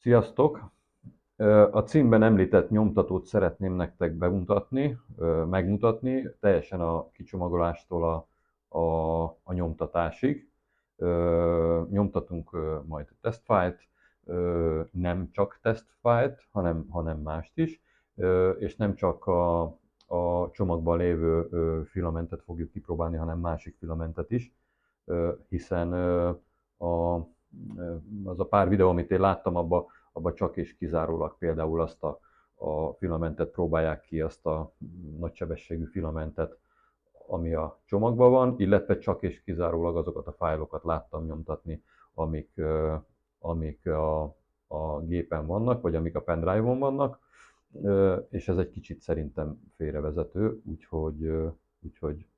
Sziasztok! A címben említett nyomtatót szeretném nektek bemutatni, megmutatni, teljesen a kicsomagolástól a nyomtatásig. Nyomtatunk majd tesztfájlt, nem csak tesztfájlt, hanem mást is, és nem csak a csomagban lévő filamentet fogjuk kipróbálni, hanem másik filamentet is, hiszen a, az a pár videó, amit én láttam, abban csak és kizárólag például azt a filamentet próbálják ki, azt a nagysebességű filamentet, ami a csomagban van, illetve csak és kizárólag azokat a fájlokat láttam nyomtatni, amik a gépen vannak, vagy amik a pendrive-on vannak, és ez egy kicsit szerintem félrevezető, úgyhogy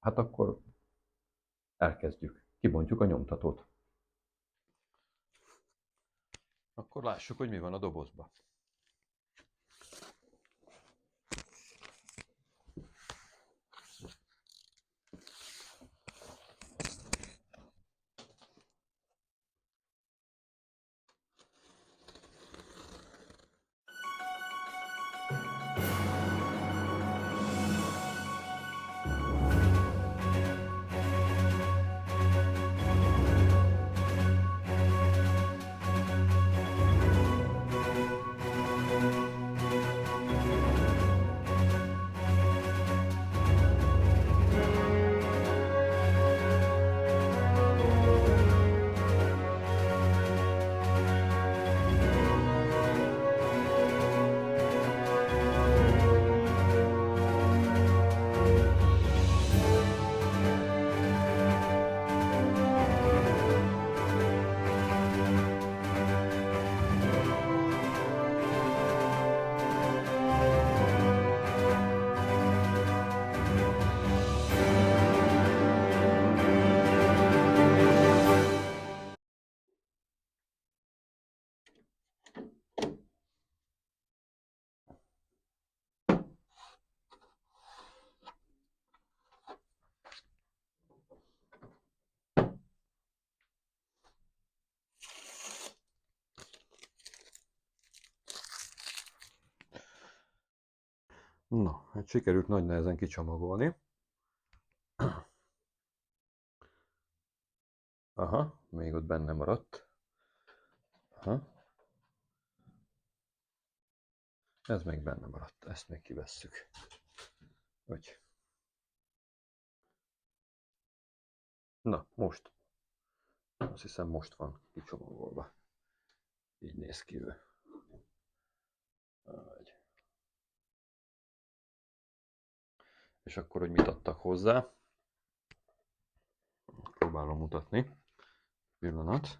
hát akkor elkezdjük. Kibontjuk a nyomtatót. Akkor lássuk, hogy mi van a dobozban. Na, hát sikerült nagy nehezen kicsomagolni. Aha, még ott benne maradt. Aha. Ez még benne maradt, ezt még kivesszük. Úgy. Na, most. Azt hiszem most van kicsomagolva. Így néz ki ő. És akkor, hogy mit adtak hozzá. Próbálom mutatni. Pillanat.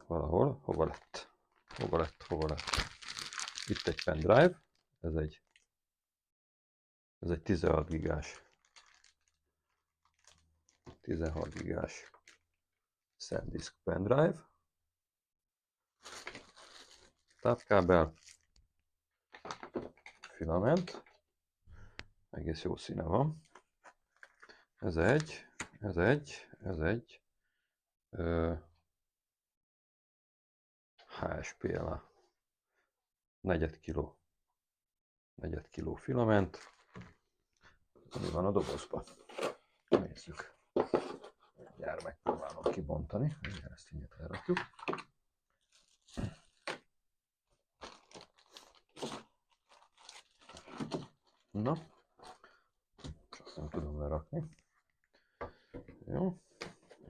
Valahol. Hova lett? Hova lett? Itt egy pendrive. Ez egy 16 gigás. 16 gigás SanDisk pendrive. Tápkábel. Filament. Egész jó színe van. Ez egy HSPLA. Negyed kiló filament. Mi van a dobozban? Nézzük. Mindjárt megpróbálom kibontani. Ezt így elrakjuk. Na, csak nem tudom lerakni. Jó,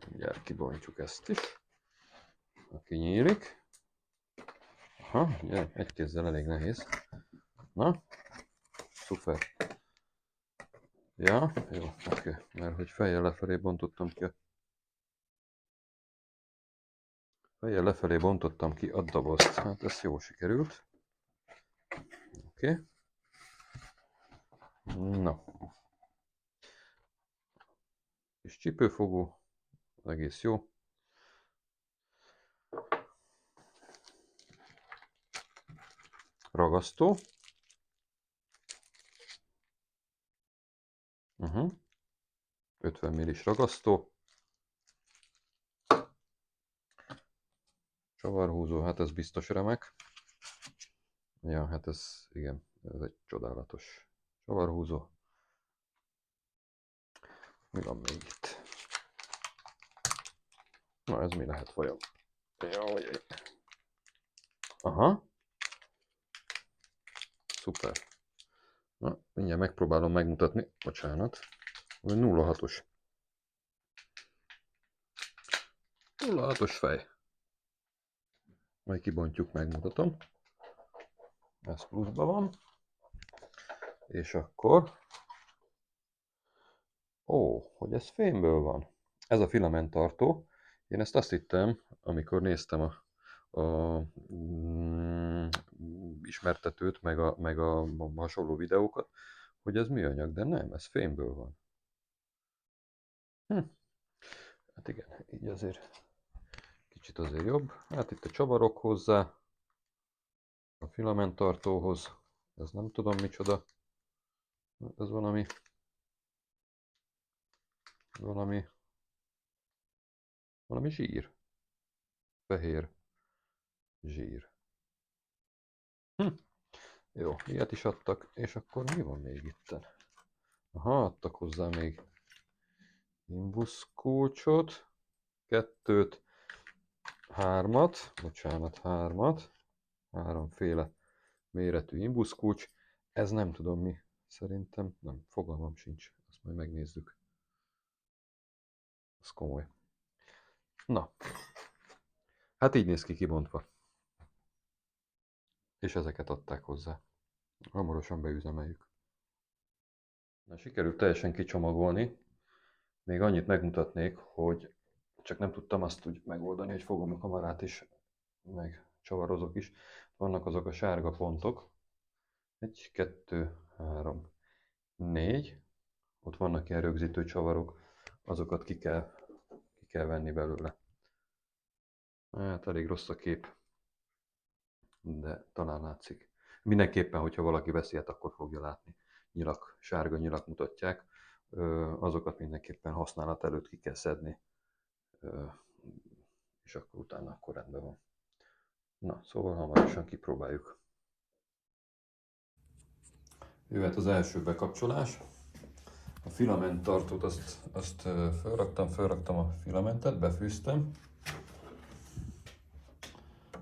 mindjárt kibontjuk ezt is. Aki nyílik. Aha, ugye, egy kézzel elég nehéz. Na, szuper. Ja, jó, oké, mert hogy fejjel lefelé bontottam ki a dobozt. Hát ez jó sikerült. Oké. Na. Kis csipőfogó, egész jó. Ragasztó. 50 millis ragasztó. Csavarhúzó, hát ez biztos remek. Ja, hát ez, igen, ez egy csodálatos csavarhúzó. Mi van még itt? Na, ez mi lehet vajon? Jaj. Aha. Szuper. Na, mindjárt megpróbálom megmutatni. Bocsánat. 06-os. 06-os fej. Majd kibontjuk, megmutatom. Ez pluszban van. És akkor... Ó, hogy ez fémből van. Ez a filamenttartó. Én ezt azt hittem, amikor néztem a ismertetőt, meg a hasonló videókat, hogy ez műanyag, de nem, ez fémből van. Hát igen, így azért kicsit azért jobb. Hát itt a csavarok hozzá, a filamenttartóhoz, ez nem tudom micsoda, ez valami zsír, fehér zsír. Jó, ilyet is adtak, és akkor mi van még itten? Aha, adtak hozzá még imbuszkulcsot, 2, 3, bocsánat, 3, 3-féle méretű imbuszkulcs. Ez nem tudom mi, szerintem, nem, fogalmam sincs, azt majd megnézzük. Ez komoly. Na, hát így néz ki kibontva. És ezeket adták hozzá. Hamarosan beüzemeljük. Na, sikerült teljesen kicsomagolni. Még annyit megmutatnék, hogy csak nem tudtam azt úgy megoldani, hogy fogom a kamerát is, meg csavarozok is. Vannak azok a sárga pontok. 1, 2, 3, 4. Ott vannak ilyen rögzítő csavarok. Azokat ki kell venni belőle. Hát elég rossz a kép, de talán látszik. Mindenképpen, hogyha valaki veszi, hát akkor fogja látni. Nyilak, sárga nyilak mutatják. Azokat mindenképpen használat előtt ki kell szedni. És akkor utána akkor rendben van. Na, szóval hamarosan kipróbáljuk. Jöhet az első bekapcsolás. A filamenttartót azt felraktam a filamentet, befűztem.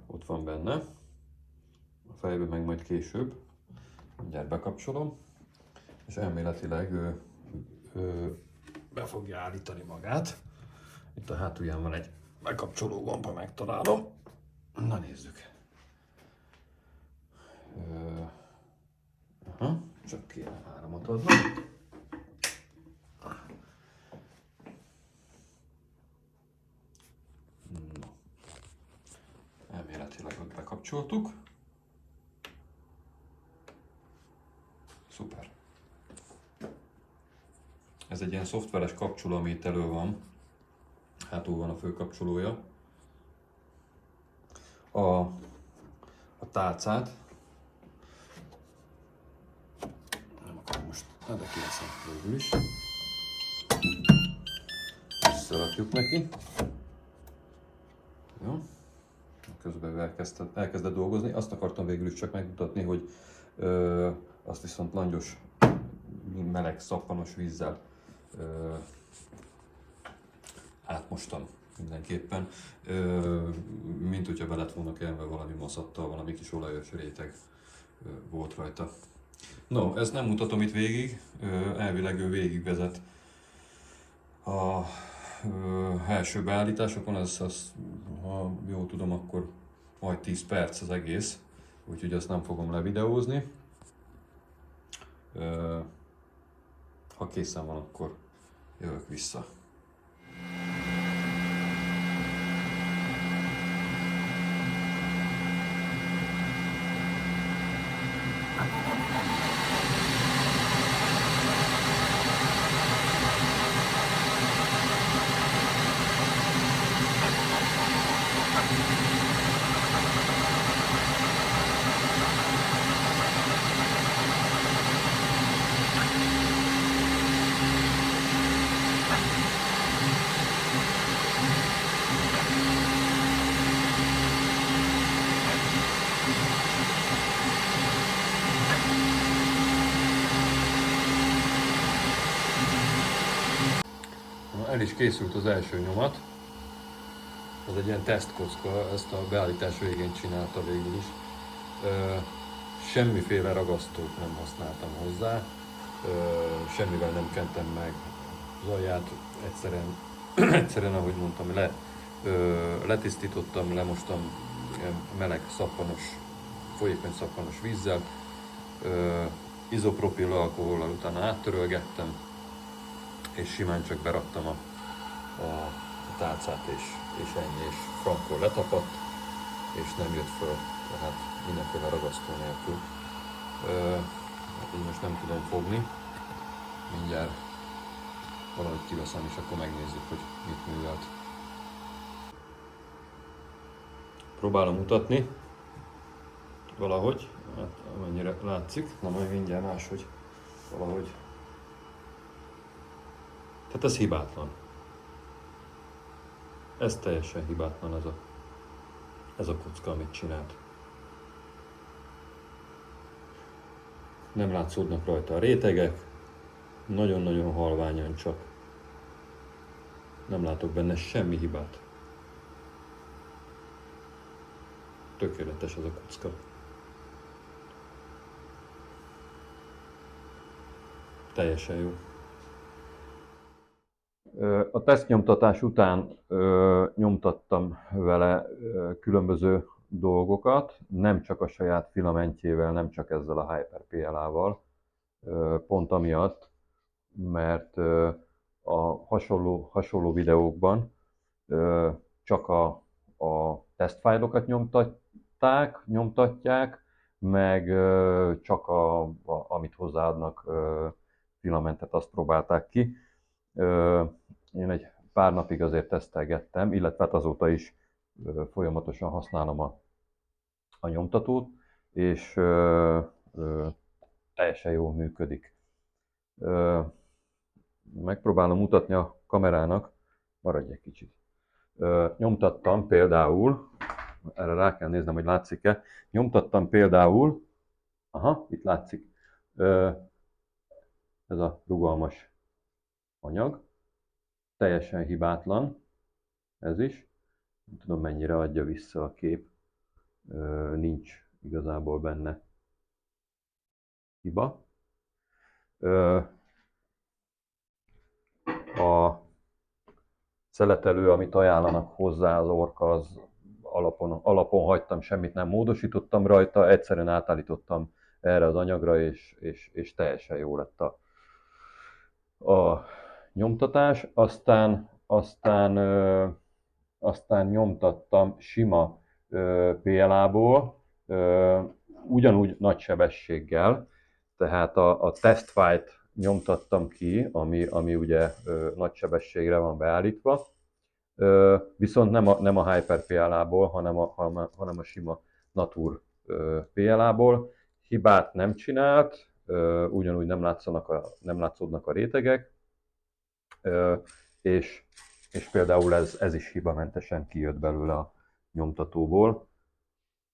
Ott van benne. A fejbe meg majd később. Mindjárt bekapcsolom. És elméletileg be fogja állítani magát. Itt a hátulján van egy bekapcsoló gomb, ha megtalálom. Na nézzük. Aha, csak kéne áramot adni. No. Elméletileg ott bekapcsoltuk. Szuper. Ez egy ilyen szoftveres kapcsoló, ami itt elő van. Hátul van a főkapcsolója. A tálcát. Nem akarom most, de kiveszem végül is. Összerakjuk neki. Jó. Közben elkezdett dolgozni. Azt akartam végül is csak megmutatni, hogy azt viszont langyos, meleg, szappanos vízzel átmostam mindenképpen, mint hogyha be lett volna kelve valami maszattal, valami kis olajos réteg volt rajta. No, ezt nem mutatom itt végig, elvileg ő végigvezet a első beállításokon, az, ha jól tudom, akkor majd 10 perc az egész, úgyhogy azt nem fogom levideózni. Ha készen van, akkor jövök vissza. el is készült az első nyomat. Ez egy ilyen tesztkocka, ezt a beállítás végén csinálta végül is. Semmiféle ragasztót nem használtam hozzá, semmivel nem kentem meg az alját, egyszerűen ahogy mondtam, letisztítottam, lemostam meleg szappanos, folyékony szappanos vízzel, izopropil alkohollal utána áttörölgettem, és simán csak beraktam a tálcát, és ennyi, és frankon letapadt, és nem jött föl, tehát mindenféle ragasztó nélkül. Így most nem tudom fogni, mindjárt valahogy kiveszem, és akkor megnézzük, hogy mit művelt. Próbálom mutatni valahogy, hát amennyire látszik, na majd mindjárt máshogy valahogy. Tehát ez hibátlan. Ez teljesen hibátlan ez a kocka, amit csinált. Nem látszódnak rajta a rétegek, nagyon-nagyon halványan csak. Nem látok benne semmi hibát. Tökéletes ez a kocka. Teljesen jó. A tesztnyomtatás után nyomtattam vele különböző dolgokat, nem csak a saját filamentjével, nem csak ezzel a HyperPLA-val, pont amiatt, mert a hasonló videókban csak a tesztfájlokat nyomtatják, meg csak amit hozzáadnak filamentet, azt próbálták ki. Én egy pár napig azért tesztelgettem, illetve hát azóta is folyamatosan használom a nyomtatót, és teljesen jól működik. Megpróbálom mutatni a kamerának, maradj egy kicsit. Nyomtattam például, erre rá kell néznem, hogy látszik-e, nyomtattam például, aha, itt látszik, ez a rugalmas anyag, teljesen hibátlan, ez is, nem tudom mennyire adja vissza a kép, nincs igazából benne hiba. A szeletelő, amit ajánlanak hozzá, az Orca, az alapon hagytam, semmit nem módosítottam rajta, egyszerűen átállítottam erre az anyagra, és teljesen jó lett a nyomtatás. Aztán nyomtattam sima PLA-ból, ugyanúgy nagy sebességgel, tehát a testfile-t nyomtattam ki, ami ugye nagy sebességre van beállítva, viszont nem a HyperPLA-ból, hanem a sima Natur PLA-ból. Hibát nem csinált, ugyanúgy nem látszódnak a rétegek, és például ez is hibamentesen kijött belőle a nyomtatóból.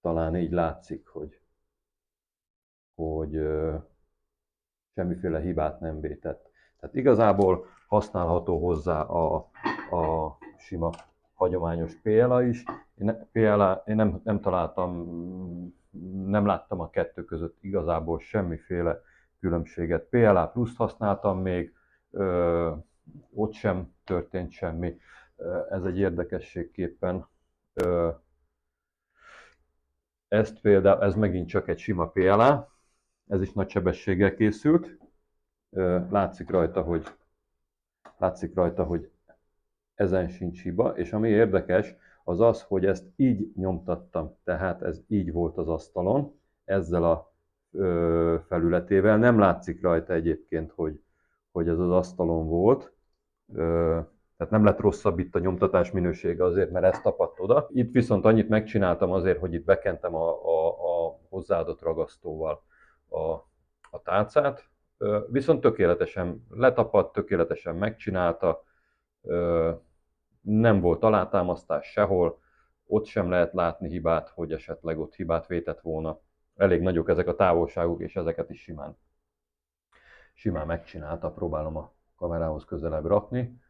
Talán így látszik, hogy semmiféle hibát nem vétett. Tehát igazából használható hozzá a sima hagyományos PLA is. Én nem találtam, nem láttam a kettő között igazából semmiféle különbséget. PLA pluszt használtam még, ott sem történt semmi. Ez egy érdekességképpen. Ez megint csak egy sima PLA, ez is nagy sebességgel készült. Látszik rajta, hogy ezen sincs hiba, és ami érdekes, az az, hogy ezt így nyomtattam, tehát ez így volt az asztalon, ezzel a felületével. Nem látszik rajta egyébként, hogy ez az asztalon volt, tehát nem lett rosszabb itt a nyomtatás minősége azért, mert ez tapadt oda. Itt viszont annyit megcsináltam azért, hogy itt bekentem a hozzáadott ragasztóval a tálcát, viszont tökéletesen letapadt, tökéletesen megcsinálta, nem volt alátámasztás sehol, ott sem lehet látni hibát, hogy esetleg ott hibát vétett volna. Elég nagyok ezek a távolságok, és ezeket is simán megcsinálta. Próbálom a kamerához közelebb rakni.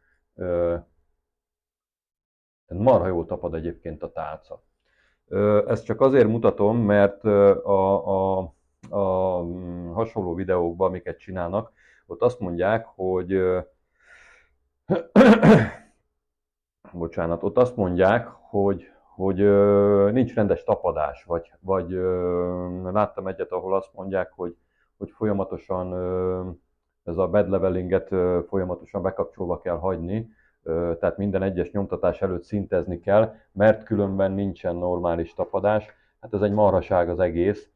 Marha jól tapad egyébként a tálca. Ezt csak azért mutatom, mert a hasonló videókban, amiket csinálnak, ott azt mondják, hogy bocsánat, ott azt mondják, hogy nincs rendes tapadás, vagy láttam egyet, ahol azt mondják, hogy folyamatosan ez a bed levelinget folyamatosan bekapcsolva kell hagyni, tehát minden egyes nyomtatás előtt szintezni kell, mert különben nincsen normális tapadás. Hát ez egy marhaság az egész,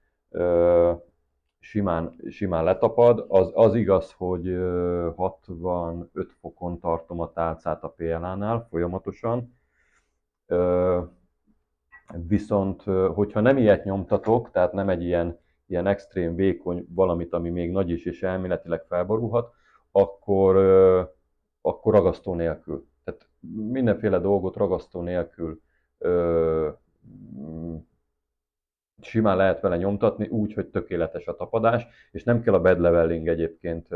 simán letapad. Az igaz, hogy 65 fokon tartom a tálcát a PLA-nál folyamatosan, viszont hogyha nem ilyet nyomtatok, tehát nem egy ilyen extrém vékony valamit, ami még nagy is és elméletileg felborulhat, akkor ragasztó nélkül. Tehát mindenféle dolgot ragasztó nélkül simán lehet vele nyomtatni, úgy, hogy tökéletes a tapadás, és nem kell a bed leveling egyébként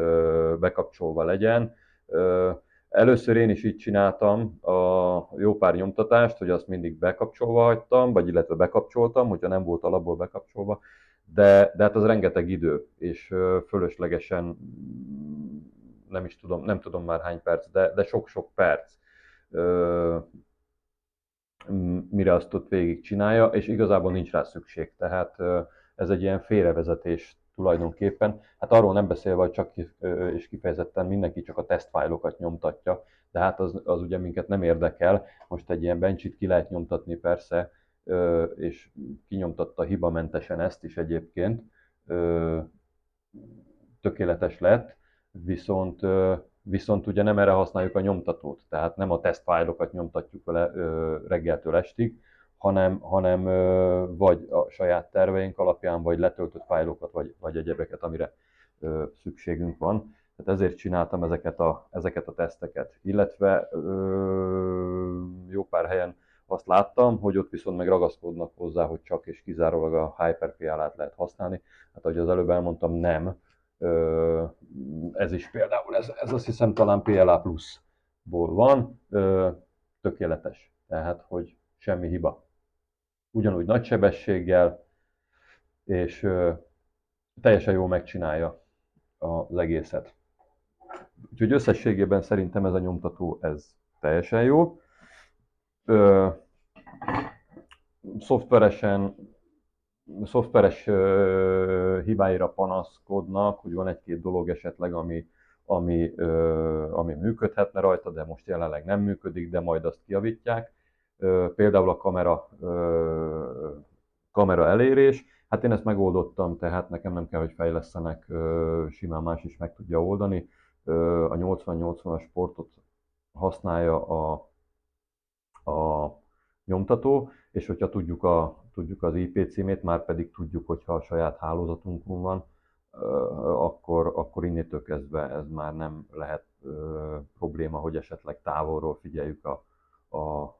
bekapcsolva legyen. Először én is így csináltam a jó pár nyomtatást, hogy azt mindig bekapcsolva hagytam, vagy illetve bekapcsoltam, hogyha nem volt alapból bekapcsolva, de hát az rengeteg idő, és fölöslegesen nem tudom már hány perc, de sok-sok perc, mire azt ott végig csinálja, és igazából nincs rá szükség. Tehát ez egy ilyen félrevezetés tulajdonképpen. Hát arról nem beszélve, hogy csak és kifejezetten mindenki csak a tesztfájlokat nyomtatja, de hát az ugye minket nem érdekel. Most egy ilyen bencsit ki lehet nyomtatni persze, és kinyomtatta hibamentesen ezt is egyébként. Tökéletes lett, viszont ugye nem erre használjuk a nyomtatót, tehát nem a tesztfájlokat nyomtatjuk vele reggeltől estig, hanem vagy a saját terveink alapján, vagy letöltött fájlokat, vagy egyebeket, amire szükségünk van. Tehát ezért csináltam ezeket a teszteket. Illetve jó pár helyen azt láttam, hogy ott viszont meg ragaszkodnak hozzá, hogy csak és kizárólag a HyperPLA-t lehet használni. Hát ahogy az előbb elmondtam, nem. Ez is például, ez azt hiszem talán PLA Plus-ból van, tökéletes, tehát hogy semmi hiba. Ugyanúgy nagy sebességgel, és teljesen jól megcsinálja az egészet. Úgyhogy összességében szerintem ez a nyomtató, ez teljesen jó. Szoftveres hibáira panaszkodnak, hogy van egy-két dolog esetleg, ami működhetne rajta, de most jelenleg nem működik, de majd azt kijavítják. Például a kamera elérés. Hát én ezt megoldottam, tehát nekem nem kell, hogy fejlesztenek, simán más is meg tudja oldani. A 80-80-as sportot használja a nyomtató, és hogyha tudjuk az IP címét, már pedig tudjuk, hogyha a saját hálózatunkon van, akkor innétől kezdve ez már nem lehet probléma, hogy esetleg távolról figyeljük a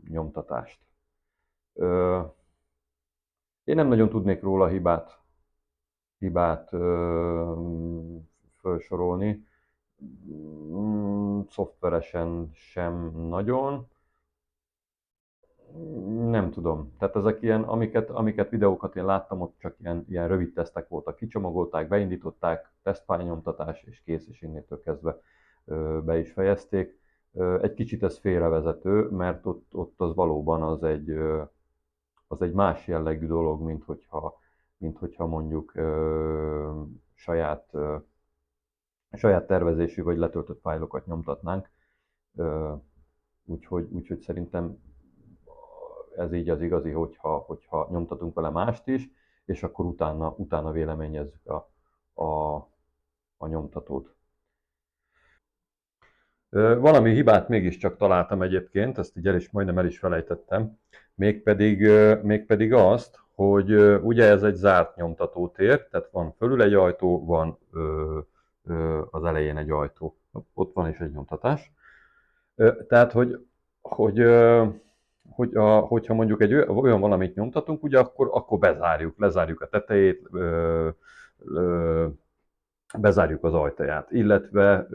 nyomtatást. Én nem nagyon tudnék róla hibát felsorolni. Szoftveresen sem nagyon. Nem tudom. Tehát ezek ilyen, amiket videókat én láttam, ott csak ilyen rövid tesztek voltak. Kicsomagolták, beindították, tesztfájlnyomtatás, és kész, és innétől kezdve be is fejezték. Egy kicsit ez félrevezető, mert ott az valóban az egy más jellegű dolog, mint hogyha mondjuk saját tervezésű vagy letöltött fájlokat nyomtatnánk. Úgyhogy szerintem ez így az igazi, hogyha nyomtatunk vele mást is, és akkor utána véleményezzük a nyomtatót. Valami hibát mégiscsak találtam egyébként, ezt így majdnem el is felejtettem, mégpedig azt, hogy ugye ez egy zárt nyomtatótér, tehát van fölül egy ajtó, van az elején egy ajtó, ott van is egy nyomtatás. Tehát, hogyha mondjuk egy olyan valamit nyomtatunk, ugye akkor lezárjuk a tetejét, bezárjuk az ajtaját, illetve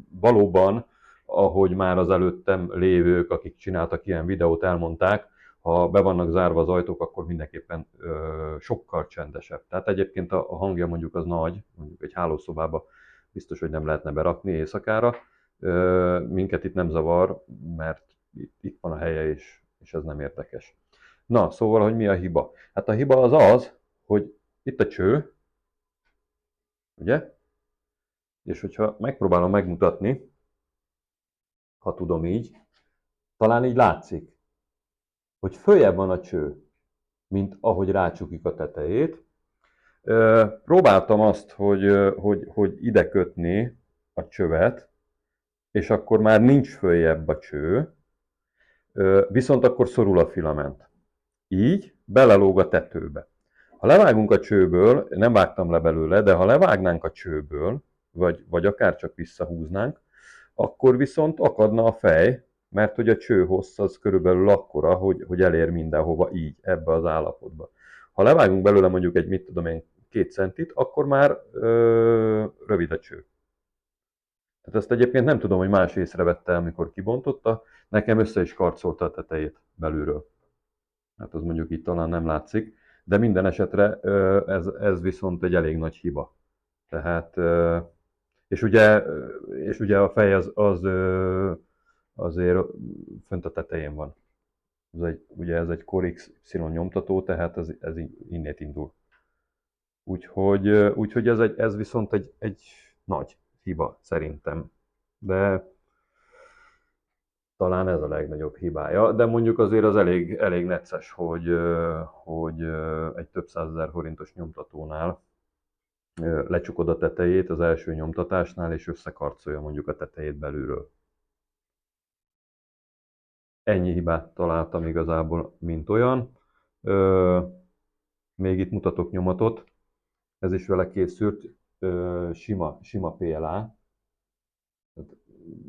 Valóban, ahogy már az előttem lévők, akik csináltak ilyen videót, elmondták, ha be vannak zárva az ajtók, akkor mindenképpen sokkal csendesebb. Tehát egyébként a hangja mondjuk az nagy, mondjuk egy hálószobába biztos, hogy nem lehetne berakni éjszakára. Minket itt nem zavar, mert itt van a helye, és ez nem érdekes. Na, szóval, hogy mi a hiba? Hát a hiba az az, hogy itt a cső, ugye? És hogyha megpróbálom megmutatni, ha tudom így, talán így látszik, hogy följebb van a cső, mint ahogy rácsukjuk a tetejét. Próbáltam azt, hogy ide kötni a csövet, és akkor már nincs följebb a cső, viszont akkor szorul a filament. Így belelóg a tetőbe. Ha levágunk a csőből, nem vágtam le belőle, de ha levágnánk a csőből, vagy akár csak visszahúznánk, akkor viszont akadna a fej, mert hogy a csőhossz az körülbelül akkora, hogy elér mindenhova így, ebbe az állapotba. Ha levágunk belőle mondjuk egy, mit tudom én, 2 centit, akkor már rövid a cső. Tehát ezt egyébként nem tudom, hogy más észrevette, amikor kibontotta, nekem össze is karcolta a tetejét belülről. Hát az mondjuk itt talán nem látszik, de minden esetre ez viszont egy elég nagy hiba. Tehát, és ugye a fej az azért fönt a tetején van. Ugye ez egy Core XY nyomtató, tehát ez innét indul. Úgyhogy ez viszont egy nagy hiba szerintem. De talán ez a legnagyobb hibája, de mondjuk azért az elég necces, hogy egy több százezer forintos nyomtatónál lecsukod a tetejét az első nyomtatásnál, és összekarcolja mondjuk a tetejét belülről. Ennyi hibát találtam igazából, mint olyan. Még itt mutatok nyomatot, ez is vele készült, sima PLA.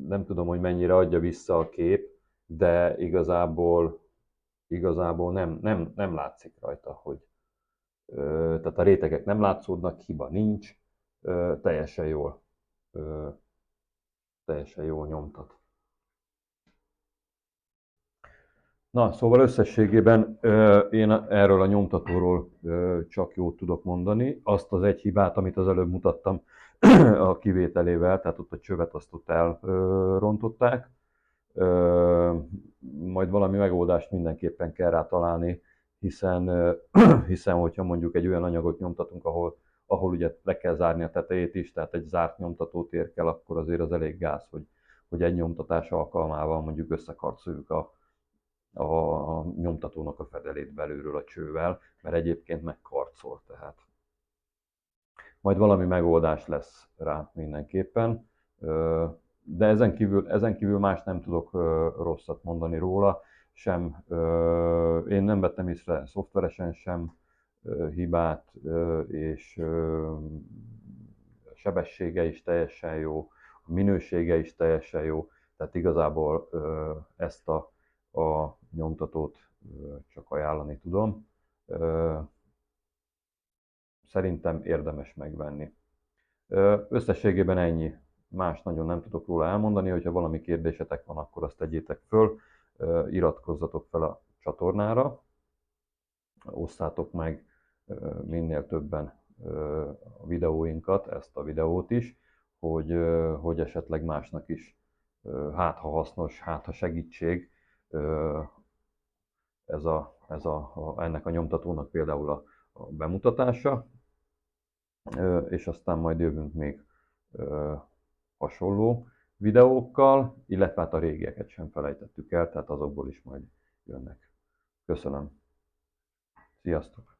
Nem tudom, hogy mennyire adja vissza a kép, de igazából nem látszik rajta, hogy tehát a rétegek nem látszódnak, hiba nincs, teljesen jól nyomtat. Na, szóval összességében én erről a nyomtatóról csak jót tudok mondani. Azt az egy hibát, amit az előbb mutattam a kivételével, tehát ott a csövet azt ott elrontották. Majd valami megoldást mindenképpen kell rá találni, hiszen hogyha mondjuk egy olyan anyagot nyomtatunk, ahol ugye le kell zárni a tetejét is, tehát egy zárt nyomtatótér kell, akkor azért az elég gáz, hogy egy nyomtatás alkalmával mondjuk összekarcoljuk a nyomtatónak a fedelét belülről a csővel, mert egyébként megkarcol, tehát majd valami megoldás lesz rá mindenképpen, de ezen kívül más nem tudok rosszat mondani róla, én nem vettem észre szoftveresen sem hibát, és a sebessége is teljesen jó, a minősége is teljesen jó, tehát igazából ezt a nyomtatót csak ajánlani tudom. Szerintem érdemes megvenni. Összességében ennyi. Más nagyon nem tudok róla elmondani, hogyha valami kérdésetek van, akkor azt tegyétek föl, iratkozzatok fel a csatornára, osszátok meg minél többen a videóinkat, ezt a videót is, hogy esetleg másnak is hát ha hasznos, hát ha segítség ennek a nyomtatónak például a bemutatása, és aztán majd jövünk még hasonló videókkal, illetve hát a régieket sem felejtettük el, tehát azokból is majd jönnek. Köszönöm. Sziasztok!